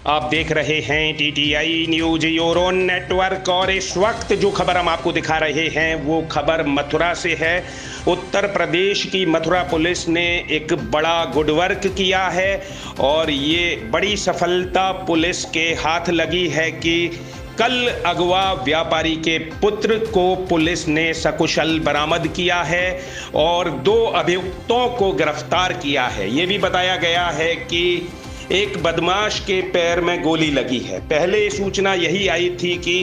आप देख रहे हैं टीटीआई न्यूज यूरोन नेटवर्क और इस वक्त जो खबर हम आपको दिखा रहे हैं वो खबर मथुरा से है। उत्तर प्रदेश की मथुरा पुलिस ने एक बड़ा गुड वर्क किया है और ये बड़ी सफलता पुलिस के हाथ लगी है कि कल अगवा व्यापारी के पुत्र को पुलिस ने सकुशल बरामद किया है और 2 अभियुक्तों को गिरफ्तार किया है। ये भी बताया गया है कि एक बदमाश के पैर में गोली लगी है। पहले सूचना यही आई थी कि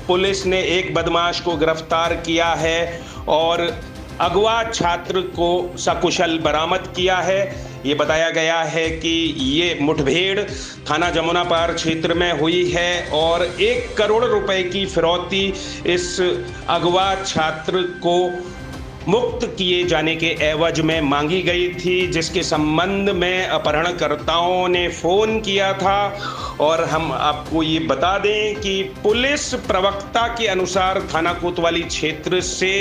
पुलिस ने एक बदमाश को गिरफ्तार किया है और अगवा छात्र को सकुशल बरामद किया है। ये बताया गया है कि ये मुठभेड़ थाना जमुनापार क्षेत्र में हुई है और 1 करोड़ रुपए की फिरौती इस अगवा छात्र को मुक्त किए जाने के एवज में मांगी गई थी, जिसके संबंध में अपहरणकर्ताओं ने फोन किया था। और हम आपको ये बता दें कि पुलिस प्रवक्ता के अनुसार थाना कोतवाली क्षेत्र से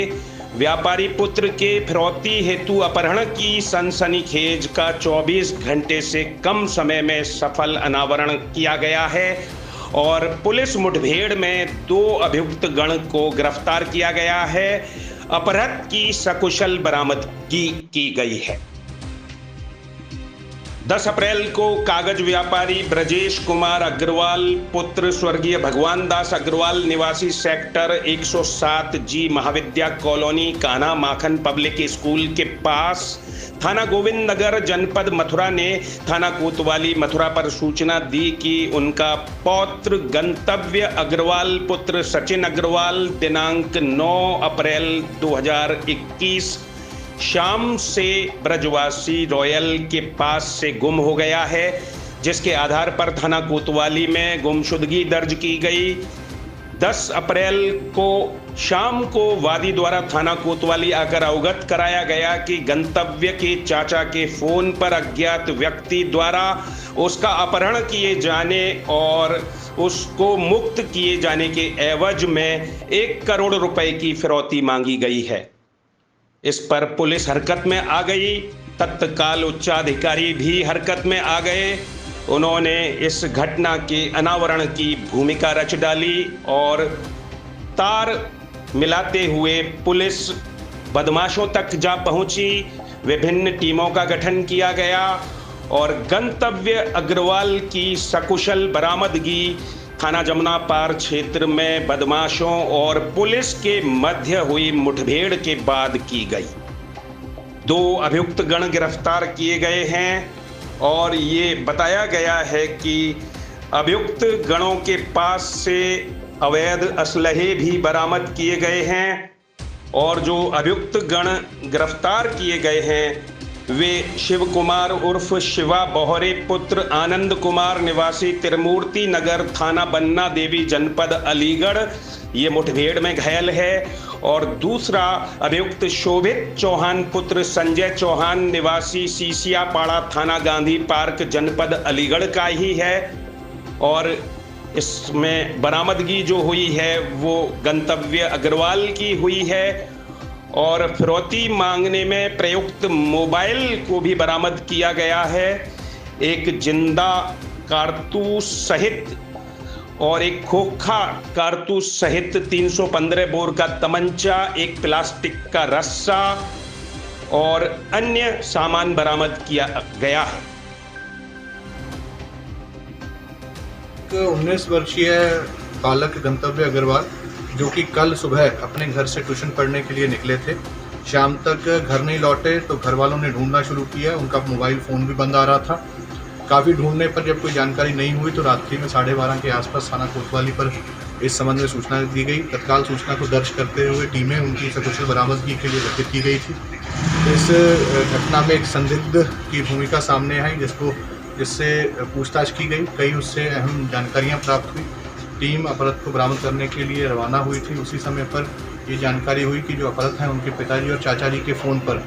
व्यापारी पुत्र के फिरौती हेतु अपहरण की सनसनीखेज का 24 घंटे से कम समय में सफल अनावरण किया गया है और पुलिस मुठभेड़ में 2 अभियुक्त गण को गिरफ्तार किया गया है। अपहृत की सकुशल बरामदगी की गई है। 10 अप्रैल को कागज व्यापारी ब्रजेश कुमार अग्रवाल पुत्र स्वर्गीय भगवान दास अग्रवाल निवासी सेक्टर 107 जी महाविद्या कॉलोनी कान्हा माखन पब्लिक स्कूल के पास थाना गोविंद नगर जनपद मथुरा ने थाना कोतवाली मथुरा पर सूचना दी कि उनका पौत्र गंतव्य अग्रवाल पुत्र सचिन अग्रवाल दिनांक 9 अप्रैल 2021 शाम से ब्रजवासी रॉयल के पास से गुम हो गया है, जिसके आधार पर थाना कोतवाली में गुमशुदगी दर्ज की गई। 10 अप्रैल को शाम को वादी द्वारा थाना कोतवाली आकर अवगत कराया गया कि गंतव्य के चाचा के फोन पर अज्ञात व्यक्ति द्वारा उसका अपहरण किए जाने और उसको मुक्त किए जाने के एवज में 1 करोड़ रुपए की फिरौती मांगी गई है। इस पर पुलिस हरकत में आ गई। तत्काल उच्चाधिकारी भी हरकत में आ गए। उन्होंने इस घटना के अनावरण की भूमिका रच डाली और तार मिलाते हुए पुलिस बदमाशों तक जा पहुंची। विभिन्न टीमों का गठन किया गया और गंतव्य अग्रवाल की सकुशल बरामदगी थाना जमुनापार क्षेत्र में बदमाशों और पुलिस के मध्य हुई मुठभेड़ के बाद की गई। 2 अभियुक्त गण गिरफ्तार किए गए हैं और ये बताया गया है कि अभियुक्त गणों के पास से अवैध असलहे भी बरामद किए गए हैं और जो अभियुक्त गण गिरफ्तार किए गए हैं वे शिव कुमार उर्फ शिवा बोहरे पुत्र आनंद कुमार निवासी त्रिमूर्ति नगर थाना बन्ना देवी जनपद अलीगढ़ ये मुठभेड़ में घायल है और दूसरा अभियुक्त शोभित चौहान पुत्र संजय चौहान निवासी सीसियापाड़ा थाना गांधी पार्क जनपद अलीगढ़ का ही है और इसमें बरामदगी जो हुई है वो गंतव्य अग्रवाल की हुई है और फिरौती मांगने में प्रयुक्त मोबाइल को भी बरामद किया गया है। एक जिंदा कारतूस सहित और एक खोखा कारतूस सहित 315 बोर का तमंचा, एक प्लास्टिक का रस्सा और अन्य सामान बरामद किया गया है। 19 वर्षीय बालक गंतव्य अग्रवाल जो कि कल सुबह अपने घर से ट्यूशन पढ़ने के लिए निकले थे, शाम तक घर नहीं लौटे तो घर वालों ने ढूंढना शुरू किया। उनका मोबाइल फ़ोन भी बंद आ रहा था। काफ़ी ढूंढने पर जब कोई जानकारी नहीं हुई तो रात्रि में 12:30 के आसपास थाना कोतवाली पर इस संबंध में सूचना दी गई। तत्काल सूचना को दर्ज करते हुए टीमें उनकी सकुशल बरामदगी के लिए गठित की गई थी। इस घटना में एक संदिग्ध की भूमिका सामने आई जिससे पूछताछ की गई। कई उससे अहम जानकारियाँ प्राप्त हुई। टीम अपहृत को बरामद करने के लिए रवाना हुई थी। उसी समय पर ये जानकारी हुई कि जो अपहृत हैं उनके पिताजी और चाचा जी के फ़ोन पर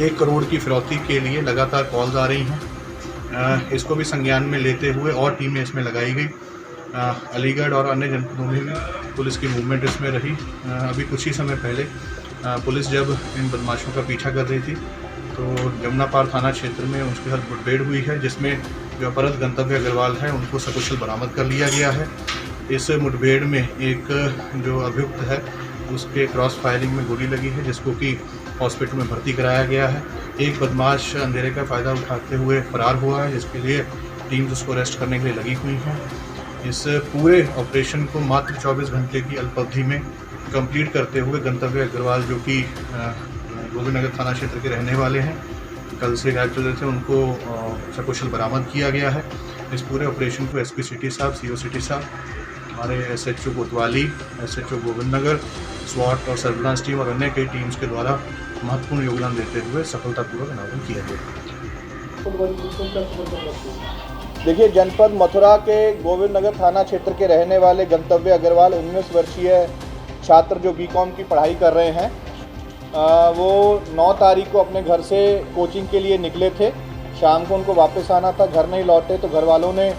1 करोड़ की फिरौती के लिए लगातार कॉल्स आ रही हैं। इसको भी संज्ञान में लेते हुए और टीमें इसमें लगाई गई। अलीगढ़ और अन्य जनपदों में भी पुलिस की मूवमेंट इसमें रही। अभी कुछ ही समय पहले पुलिस जब इन बदमाशों का पीछा कर रही थी तो जमुनापार थाना क्षेत्र में उसके साथ मुठभेड़ हुई है, जिसमें जो अपहृत गंतव्य अग्रवाल है उनको सकुशल बरामद कर लिया गया है। इस मुठभेड़ में एक जो अभियुक्त है उसके क्रॉस फायरिंग में गोली लगी है, जिसको कि हॉस्पिटल में भर्ती कराया गया है। एक बदमाश अंधेरे का फ़ायदा उठाते हुए फरार हुआ है, जिसके लिए टीम्स उसको अरेस्ट करने के लिए लगी हुई हैं। इस पूरे ऑपरेशन को मात्र 24 घंटे की अल्पावधि में कंप्लीट करते हुए गंतव्य अग्रवाल, जो कि गोविंद नगर थाना क्षेत्र के रहने वाले हैं, कल से गायब चल रहे थे, उनको सकुशल बरामद किया गया है। इस पूरे ऑपरेशन को एसपी सिटी साहब, सीओ सिटी साहब, हमारे एसएचओ कोतवाली, एसएचओ गोविंद नगर, स्वाट और सर्विलांस टीम और अन्य कई टीम्स के द्वारा महत्वपूर्ण योगदान देते हुए सफलतापूर्वक अनावरण किया गया। देखिए, जनपद मथुरा के गोविंद नगर थाना क्षेत्र के रहने वाले गंतव्य अग्रवाल 19 वर्षीय छात्र जो बीकॉम की पढ़ाई कर रहे हैं, वो 9 तारीख को अपने घर से कोचिंग के लिए निकले थे। शाम को उनको वापस आना था, घर नहीं लौटे तो घर वालों ने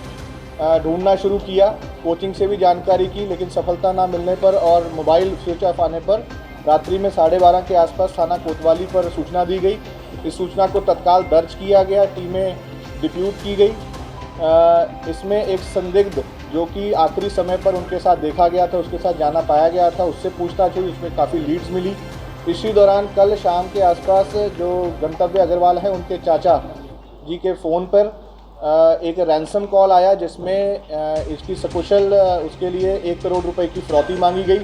ढूंढना शुरू किया, कोचिंग से भी जानकारी की, लेकिन सफलता ना मिलने पर और मोबाइल स्विच ऑफ आने पर रात्रि में 12:30 के आसपास थाना कोतवाली पर सूचना दी गई। इस सूचना को तत्काल दर्ज किया गया, टीमें डिप्यूट की गई। इसमें एक संदिग्ध जो कि आखिरी समय पर उनके साथ देखा गया था, उसके साथ जाना पाया गया था, उससे पूछताछ हुई, उसमें काफ़ी लीड्स मिली। इसी दौरान कल शाम के आसपास जो गंतव्य अग्रवाल है उनके चाचा जी के फ़ोन पर एक रैंसम कॉल आया, जिसमें इसकी सकुशल उसके लिए 1 करोड़ रुपए की फिरौती मांगी गई।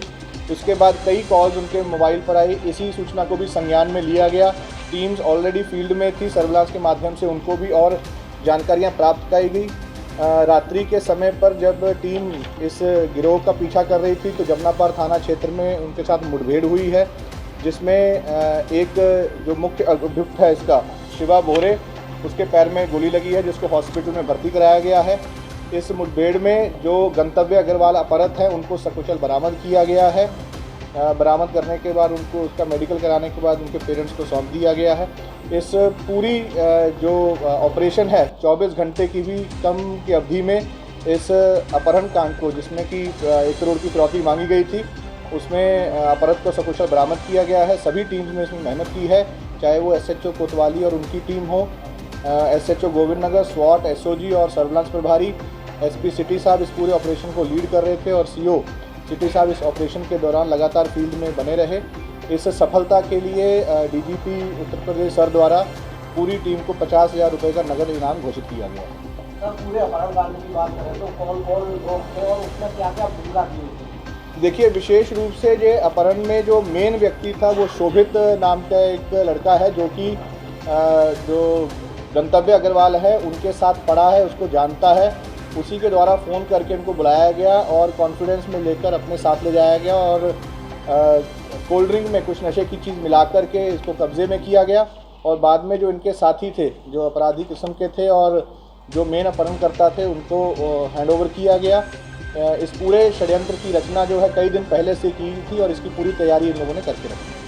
उसके बाद कई कॉल्स उनके मोबाइल पर आई, इसी सूचना को भी संज्ञान में लिया गया। टीम्स ऑलरेडी फील्ड में थी, सर्विलांस के माध्यम से उनको भी और जानकारियां प्राप्त की गई। रात्रि के समय पर जब टीम इस गिरोह का पीछा कर रही थी तो जमनापार थाना क्षेत्र में उनके साथ मुठभेड़ हुई है, जिसमें एक जो मुख्य अभियुक्त है इसका शिवा बोरे, उसके पैर में गोली लगी है, जिसको हॉस्पिटल में भर्ती कराया गया है। इस मुठभेड़ में जो गंतव्य अग्रवाल अपहृत हैं उनको सकुशल बरामद किया गया है। बरामद करने के बाद उनको उसका मेडिकल कराने के बाद उनके पेरेंट्स को सौंप दिया गया है। इस पूरी जो ऑपरेशन है 24 घंटे की भी कम की अवधि में इस अपहरण कांड को, जिसमें कि 1 करोड़ की फिरौती मांगी गई थी, उसमें अपहृत को सकुशल बरामद किया गया है। सभी टीम्स ने इसमें मेहनत की है, चाहे वो एसएचओ कोतवाली और उनकी टीम हो, एसएचओ गोविंद नगर, स्वाट, एसओजी और सर्विलांस प्रभारी, एसपी सिटी साहब इस पूरे ऑपरेशन को लीड कर रहे थे और सीओ सिटी साहब इस ऑपरेशन के दौरान लगातार फील्ड में बने रहे। इस सफलता के लिए डीजीपी उत्तर प्रदेश सर द्वारा पूरी टीम को 50,000 रुपये का नगद इनाम घोषित किया गया। सर, पूरे अपहरण कांड की बात करें तो कॉल और उसमें क्या क्या भूमिका की थी? देखिए, विशेष रूप से जो अपहरण में जो मेन व्यक्ति था वो शोभित नाम का एक लड़का है, जो कि जो गंतव्य अग्रवाल है उनके साथ पढ़ा है, उसको जानता है। उसी के द्वारा फ़ोन करके उनको बुलाया गया और कॉन्फिडेंस में लेकर अपने साथ ले जाया गया और कोल्ड ड्रिंक में कुछ नशे की चीज़ मिला करके इसको कब्ज़े में किया गया। और बाद में जो इनके साथी थे, जो अपराधी किस्म के थे और जो मेन अपहरणकर्ता थे, उनको हैंडओवर किया गया। इस पूरे षड्यंत्र की रचना जो है कई दिन पहले से की थी और इसकी पूरी तैयारी इन लोगों ने करके रखी।